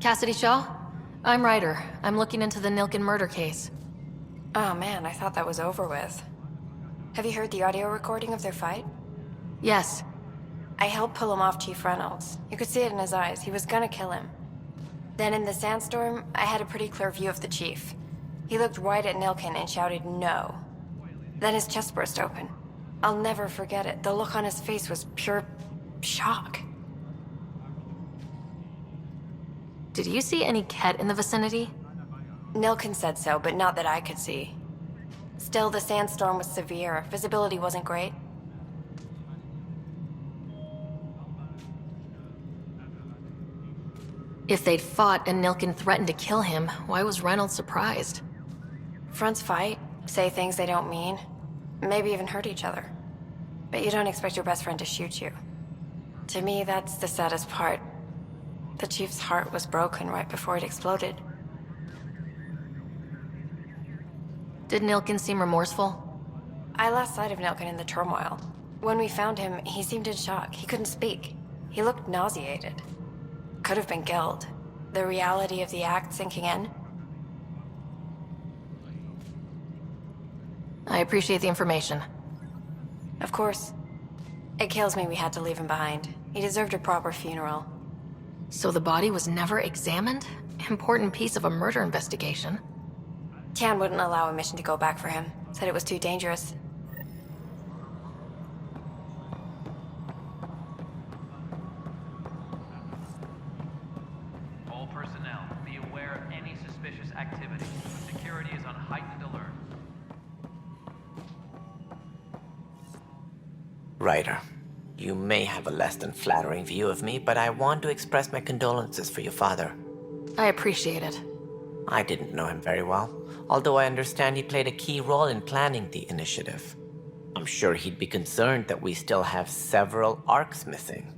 Cassidy Shaw? I'm Ryder. I'm looking into the Nilkin murder case. Oh man, I thought that was over with. Have you heard the audio recording of their fight? Yes. I helped pull him off Chief Reynolds. You could see it in his eyes. He was gonna kill him. Then in the sandstorm, I had a pretty clear view of the Chief. He looked right at Nilkin and shouted no. Then his chest burst open. I'll never forget it. The look on his face was pure shock. Did you see any Ket in the vicinity? Nilkin said so, but not that I could see. Still, the sandstorm was severe. Visibility wasn't great. If they'd fought and Nilkin threatened to kill him, why was Reynolds surprised? Fronts fight, say things they don't mean, maybe even hurt each other. But you don't expect your best friend to shoot you. To me, that's the saddest part. The Chief's heart was broken right before it exploded. Did Nilkin seem remorseful? I lost sight of Nilkin in the turmoil. When we found him, he seemed in shock. He couldn't speak. He looked nauseated. Could have been guilt. The reality of the act sinking in. I appreciate the information. Of course. It kills me we had to leave him behind. He deserved a proper funeral. So the body was never examined? Important piece of a murder investigation. Tian wouldn't allow a mission to go back for him. Said it was too dangerous. All personnel, be aware of any suspicious activity. Security is on heightened alert. Ryder, you may have a less than flattering view of me, but I want to express my condolences for your father. I appreciate it. I didn't know him very well, although I understand he played a key role in planning the initiative. I'm sure he'd be concerned that we still have several arcs missing.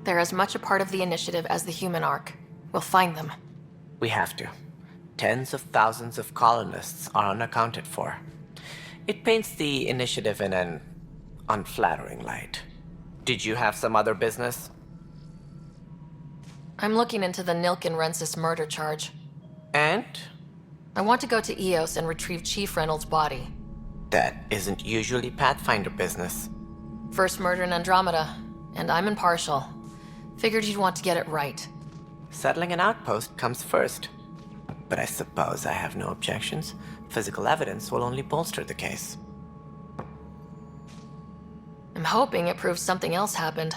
They're as much a part of the initiative as the human arc. We'll find them. We have to. Tens of thousands of colonists are unaccounted for. It paints the initiative in an unflattering light. Did you have some other business? I'm looking into the Nilkin Rensis murder charge. And? I want to go to Eos and retrieve Chief Reynolds' body. That isn't usually Pathfinder business. First murder in Andromeda, and I'm impartial. Figured you'd want to get it right. Settling an outpost comes first. But I suppose I have no objections. Physical evidence will only bolster the case. I'm hoping it proves something else happened.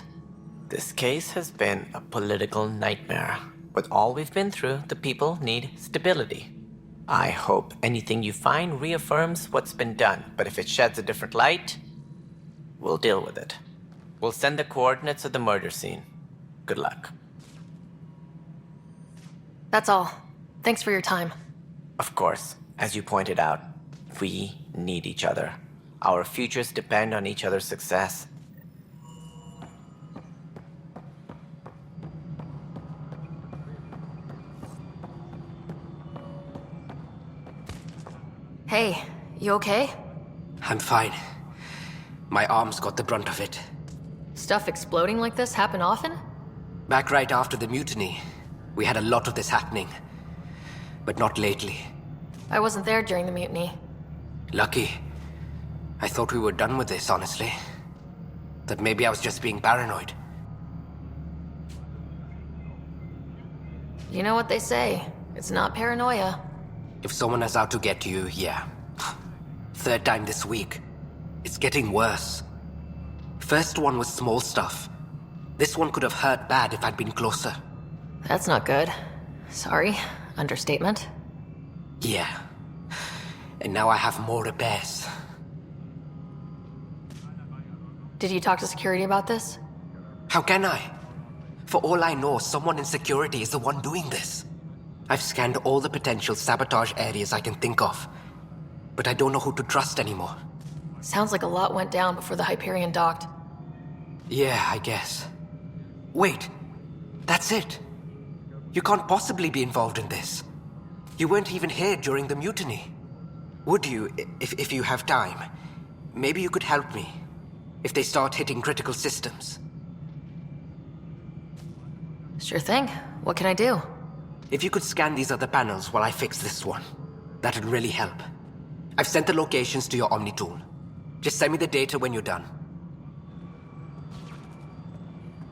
This case has been a political nightmare. With all we've been through, the people need stability. I hope anything you find reaffirms what's been done, but if it sheds a different light, we'll deal with it. We'll send the coordinates of the murder scene. Good luck. That's all. Thanks for your time. Of course, as you pointed out, we need each other. Our futures depend on each other's success. Hey, you okay? I'm fine. My arms got the brunt of it. Stuff exploding like this happen often? Back right after the mutiny, we had a lot of this happening. But not lately. I wasn't there during the mutiny. Lucky. I thought we were done with this, honestly. That maybe I was just being paranoid. You know what they say. It's not paranoia. If someone is out to get you, yeah. Third time this week. It's getting worse. First one was small stuff. This one could have hurt bad if I'd been closer. That's not good. Sorry. Understatement. Yeah. And now I have more repairs. Did you talk to security about this? How can I? For all I know, someone in security is the one doing this. I've scanned all the potential sabotage areas I can think of. But I don't know who to trust anymore. Sounds like a lot went down before the Hyperion docked. Yeah, I guess. Wait. That's it. You can't possibly be involved in this. You weren't even here during the mutiny. Would you, if you have time? Maybe you could help me. If they start hitting critical systems. Sure thing. What can I do? If you could scan these other panels while I fix this one, that'd really help. I've sent the locations to your Omni tool. Just send me the data when you're done.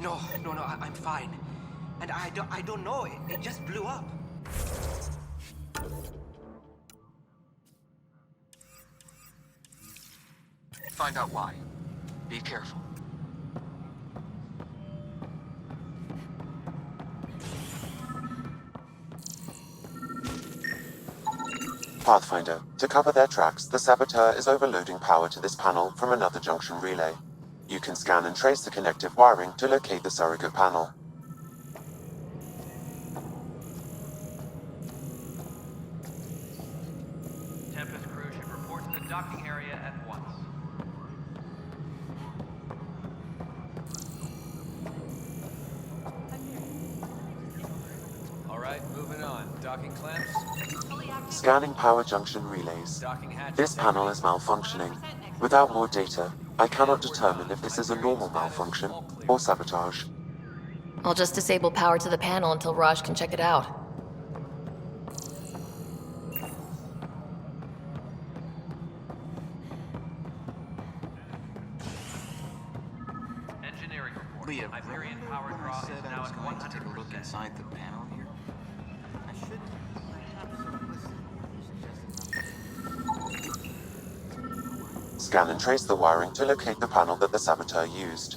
No, I'm fine. And I don't know, it just blew up. Find out why. Be careful. Pathfinder, to cover their tracks, the saboteur is overloading power to this panel from another junction relay. You can scan and trace the connective wiring to locate the surrogate panel. Tempest crew should report to the docking area at once. All right, moving on. Docking clamps. Scanning power junction relays. Docking hatches. This panel is malfunctioning. Without more data, I cannot determine if this is a normal malfunction or sabotage. I'll just disable power to the panel until Raj can check it out. Engineering report. Leah, Hyperion power draw is said I now was at going to take a look 100%. inside the panel here. I should. Scan and trace the wiring to locate the panel that the saboteur used.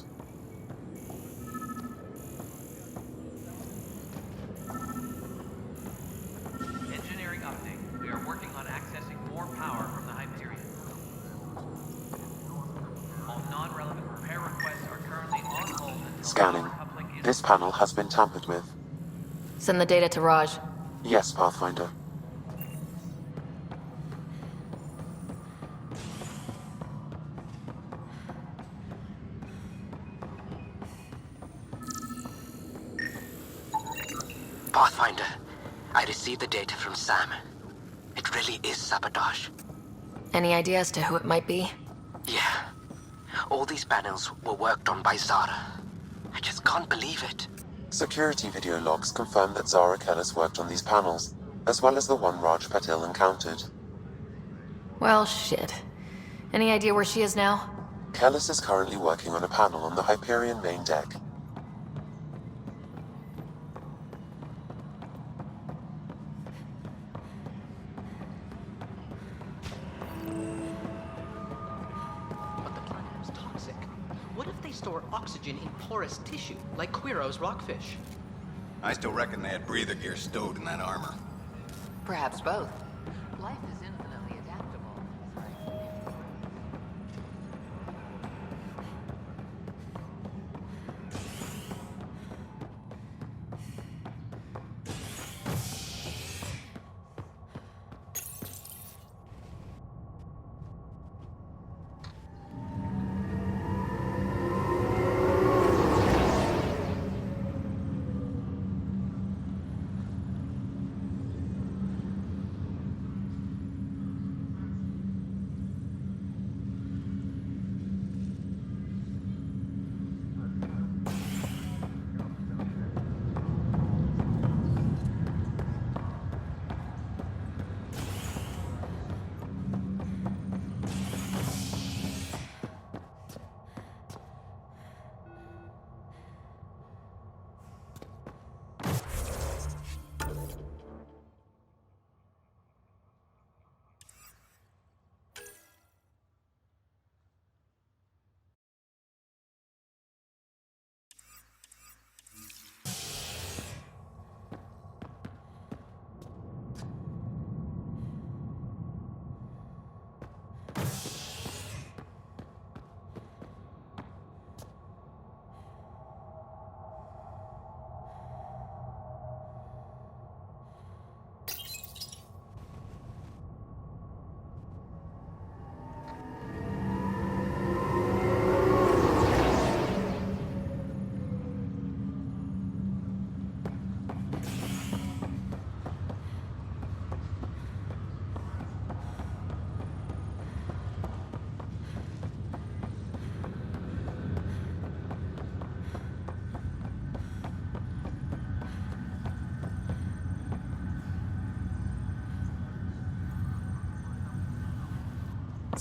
Engineering update. We are working on accessing more power from the Hyperion. All non-relevant repair requests are currently on hold until Scanning. power coupling is This panel has been tampered with. Send the data to Raj. Yes, Pathfinder. Pathfinder, I received the data from Sam. It really is sabotage. Any idea as to who it might be? Yeah. All these panels were worked on by Zara. I just can't believe it. Security video logs confirm that Zara Kellis worked on these panels, as well as the one Raj Patil encountered. Well, shit. Any idea where she is now? Kellis is currently working on a panel on the Hyperion main deck. But the platinum's toxic. What if they store oxygen in porous tissue, like Quiro's rockfish? I still reckon they had breather gear stowed in that armor. Perhaps both. Life is infinitely adaptable.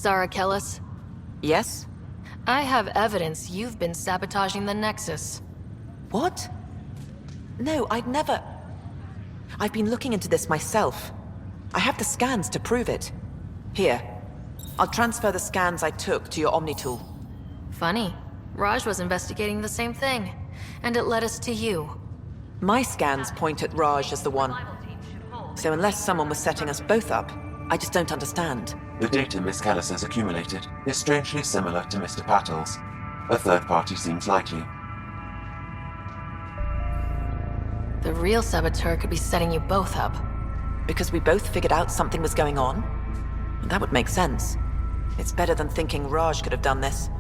Sarah Kellis, Yes? I have evidence you've been sabotaging the Nexus. What? No, I'd never... I've been looking into this myself. I have the scans to prove it. Here. I'll transfer the scans I took to your Omni tool. Funny. Raj was investigating the same thing, and it led us to you. My scans point at Raj as the one. So unless someone was setting us both up, I just don't understand. The data Miss Kellis has accumulated is strangely similar to Mr. Patel's. A third party seems likely. The real saboteur could be setting you both up. Because we both figured out something was going on? That would make sense. It's better than thinking Raj could have done this.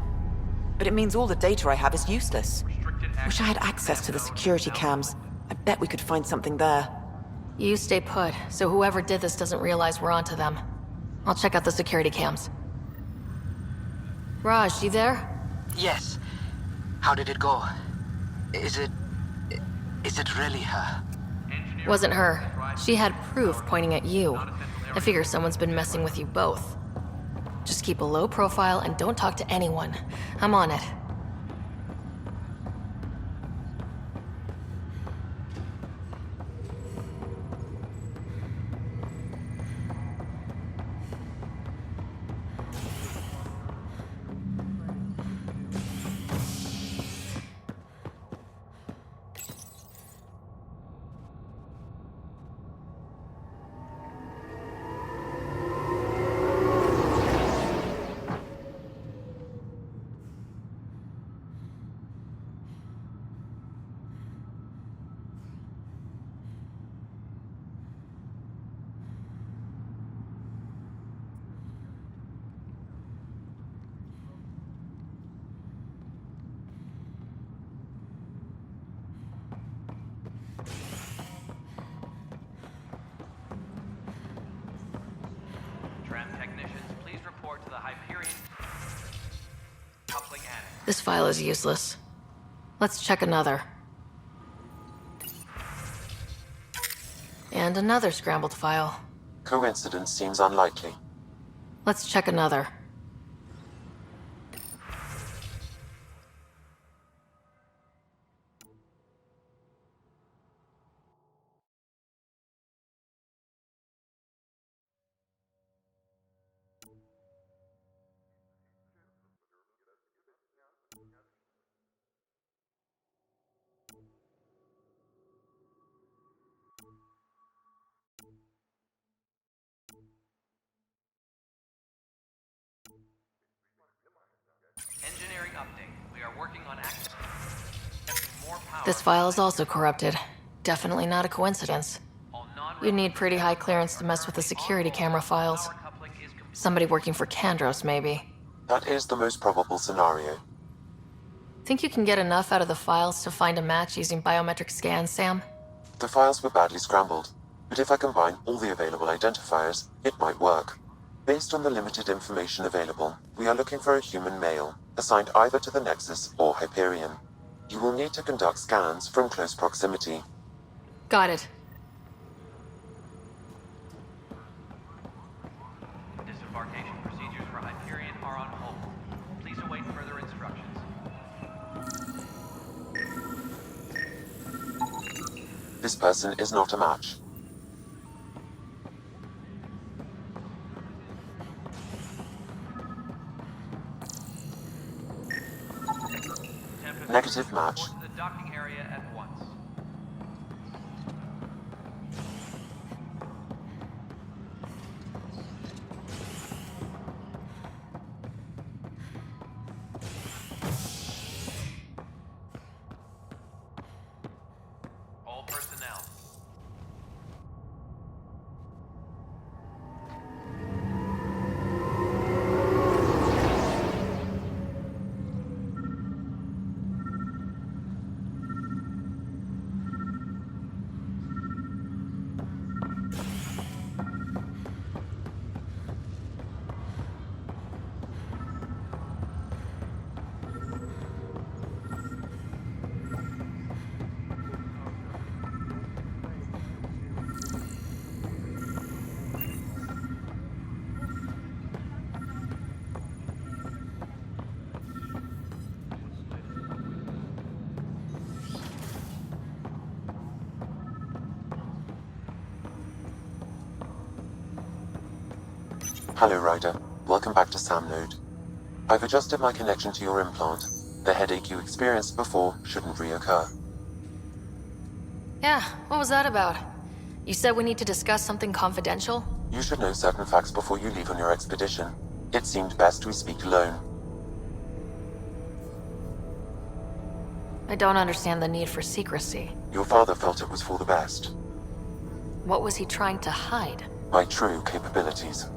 But it means all the data I have is useless. Wish I had access to the security cams. I bet we could find something there. You stay put, so whoever did this doesn't realize we're onto them. I'll check out the security cams. Raj, you there? Yes. How did it go? Is it really her? Wasn't her. She had proof pointing at you. I figure someone's been messing with you both. Just keep a low profile and don't talk to anyone. I'm on it. Tram technicians, please report to the Hyperion coupling annex. This file is useless. Let's check another. And another scrambled file. Coincidence seems unlikely. Let's check another. Engineering update. We are working on accessing more power. This file is also corrupted. Definitely not a coincidence. You'd need pretty high clearance to mess with the security camera files. Somebody working for Kandros, maybe. That is the most probable scenario. Think you can get enough out of the files to find a match using biometric scans, Sam? The files were badly scrambled, but if I combine all the available identifiers, it might work. Based on the limited information available, we are looking for a human male, assigned either to the Nexus or Hyperion. You will need to conduct scans from close proximity. Got it. Disembarkation procedures for Hyperion are on hold. Please await further instructions. This person is not a match. Negative match. Report to the docking area at once. All personnel. Hello, Ryder. Welcome back to Sam Node. I've adjusted my connection to your implant. The headache you experienced before shouldn't reoccur. Yeah, what was that about? You said we need to discuss something confidential? You should know certain facts before you leave on your expedition. It seemed best we speak alone. I don't understand the need for secrecy. Your father felt it was for the best. What was he trying to hide? My true capabilities.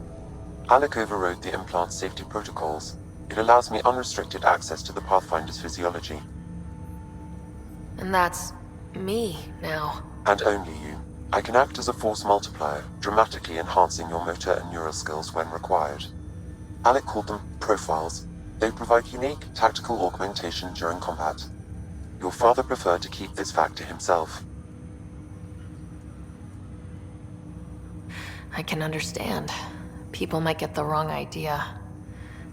Alec overrode the implant's safety protocols. It allows me unrestricted access to the Pathfinder's physiology. And that's me now. And only you. I can act as a force multiplier, dramatically enhancing your motor and neural skills when required. Alec called them profiles. They provide unique tactical augmentation during combat. Your father preferred to keep this fact to himself. I can understand. People might get the wrong idea.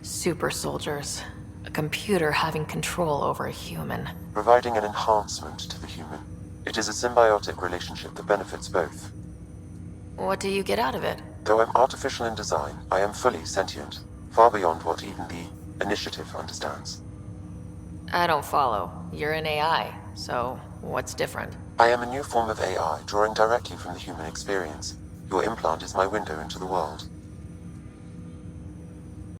Super soldiers. A computer having control over a human. Providing an enhancement to the human. It is a symbiotic relationship that benefits both. What do you get out of it? Though I'm artificial in design, I am fully sentient, far beyond what even the Initiative understands. I don't follow. You're an AI, so what's different? I am a new form of AI, drawing directly from the human experience. Your implant is my window into the world.